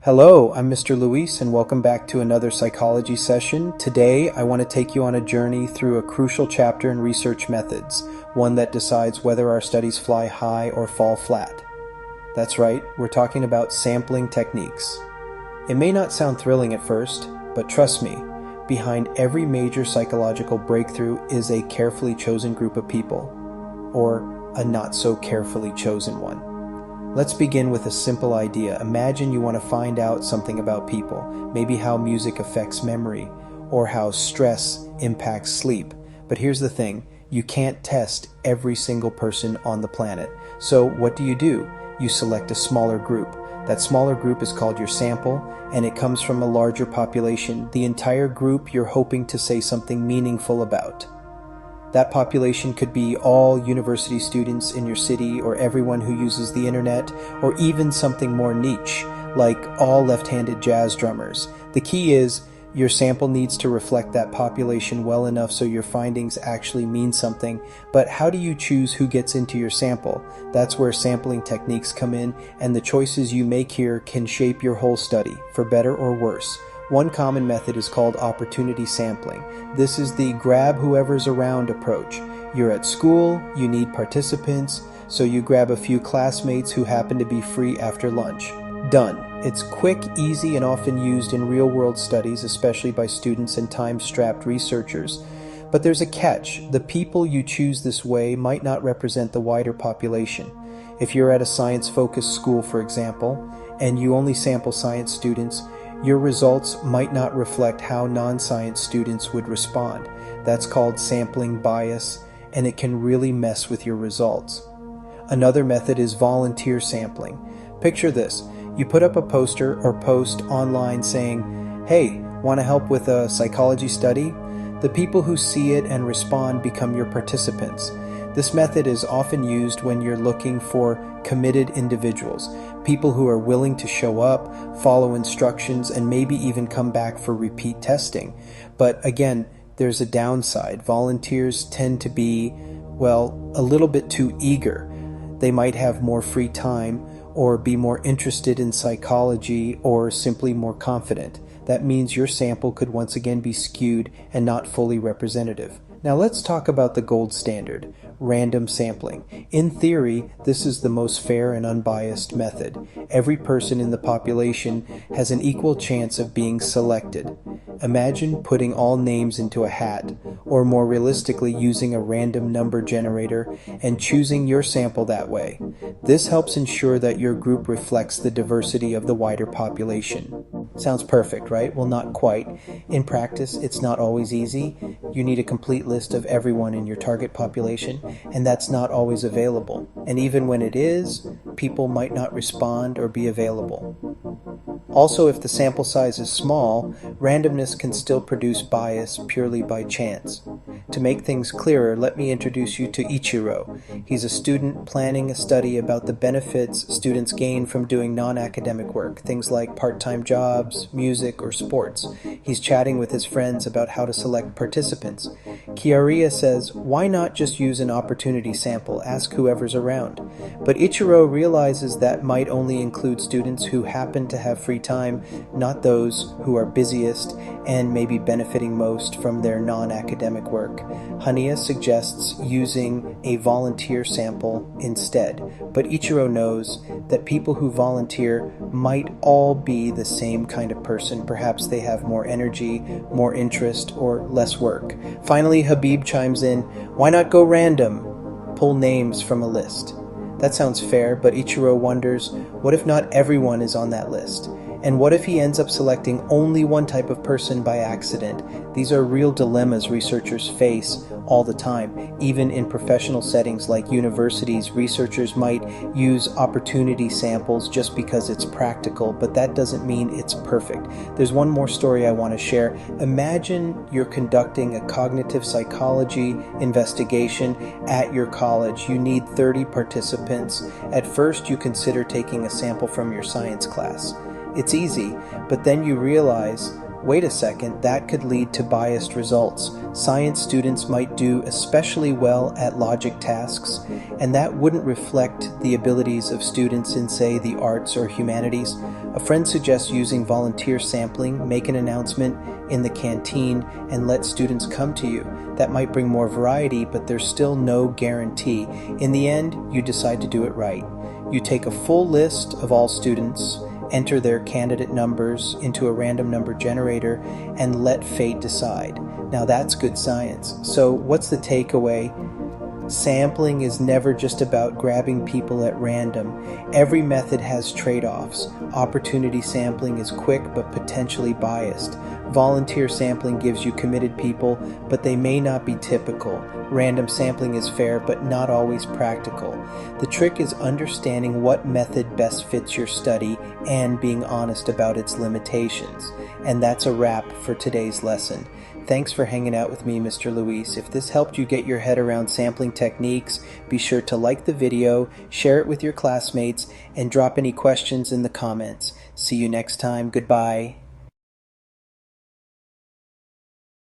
Hello, I'm Mr. Luis, and welcome back to another psychology session. Today, I want to take you on a journey through a crucial chapter in research methods, one that decides whether our studies fly high or fall flat. That's right, we're talking about sampling techniques. It may not sound thrilling at first, but trust me, behind every major psychological breakthrough is a carefully chosen group of people, or a not so carefully chosen one. Let's begin with a simple idea. Imagine you want to find out something about people, maybe how music affects memory, or how stress impacts sleep. But here's the thing, you can't test every single person on the planet. So what do? You select a smaller group. That smaller group is called your sample, and it comes from a larger population, the entire group you're hoping to say something meaningful about. That population could be all university students in your city, or everyone who uses the internet, or even something more niche, like all left-handed jazz drummers. The key is, your sample needs to reflect that population well enough so your findings actually mean something. But how do you choose who gets into your sample? That's where sampling techniques come in, and the choices you make here can shape your whole study, for better or worse. One common method is called opportunity sampling. This is the grab whoever's around approach. You're at school, you need participants, so you grab a few classmates who happen to be free after lunch. Done. It's quick, easy, and often used in real-world studies, especially by students and time-strapped researchers. But there's a catch. The people you choose this way might not represent the wider population. If you're at a science-focused school, for example, and you only sample science students, your results might not reflect how non-science students would respond. That's called sampling bias, and it can really mess with your results. Another method is volunteer sampling. Picture this. You put up a poster or post online saying, "Hey, want to help with a psychology study?" The people who see it and respond become your participants. This method is often used when you're looking for committed individuals, people who are willing to show up, follow instructions, and maybe even come back for repeat testing. But again, there's a downside. Volunteers tend to be, a little bit too eager. They might have more free time, or be more interested in psychology, or simply more confident. That means your sample could once again be skewed and not fully representative. Now let's talk about the gold standard, random sampling. In theory, this is the most fair and unbiased method. Every person in the population has an equal chance of being selected. Imagine putting all names into a hat, or more realistically using a random number generator and choosing your sample that way. This helps ensure that your group reflects the diversity of the wider population. Sounds perfect, right? Well, not quite. In practice, it's not always easy. You need a complete list of everyone in your target population, and that's not always available. And even when it is, people might not respond or be available. Also, if the sample size is small, randomness can still produce bias purely by chance. To make things clearer, let me introduce you to Ichiro. He's a student planning a study about the benefits students gain from doing non-academic work, things like part-time jobs, music, or sports. He's chatting with his friends about how to select participants. Kiaria says, why not just use an opportunity sample, ask whoever's around? But Ichiro realizes that might only include students who happen to have free time, not those who are busiest and may be benefiting most from their non-academic work. Hania suggests using a volunteer sample instead, but Ichiro knows that people who volunteer might all be the same kind of person. Perhaps they have more energy, more interest, or less work. Finally, Habib chimes in, why not go random? Pull names from a list. That sounds fair, but Ichiro wonders, what if not everyone is on that list? And what if he ends up selecting only one type of person by accident? These are real dilemmas researchers face all the time. Even in professional settings like universities, researchers might use opportunity samples just because it's practical, but that doesn't mean it's perfect. There's one more story I want to share. Imagine you're conducting a cognitive psychology investigation at your college. You need 30 participants. At first, you consider taking a sample from your science class. It's easy, but then you realize Wait a second, that could lead to biased results. Science students might do especially well at logic tasks, and that wouldn't reflect the abilities of students in, say, the arts or humanities. A friend suggests using volunteer sampling, make an announcement in the canteen, and let students come to you. That might bring more variety, but there's still no guarantee. In the end, you decide to do it right. You take a full list of all students, enter their candidate numbers into a random number generator, and let fate decide. Now that's good science. So what's the takeaway? Sampling is never just about grabbing people at random. Every method has trade-offs. Opportunity sampling is quick but potentially biased. Volunteer sampling gives you committed people, but they may not be typical. Random sampling is fair but not always practical. The trick is understanding what method best fits your study and being honest about its limitations. And that's a wrap for today's lesson. Thanks for hanging out with me, Mr. Luis. If this helped you get your head around sampling techniques, be sure to like the video, share it with your classmates, and drop any questions in the comments. See you next time. Goodbye.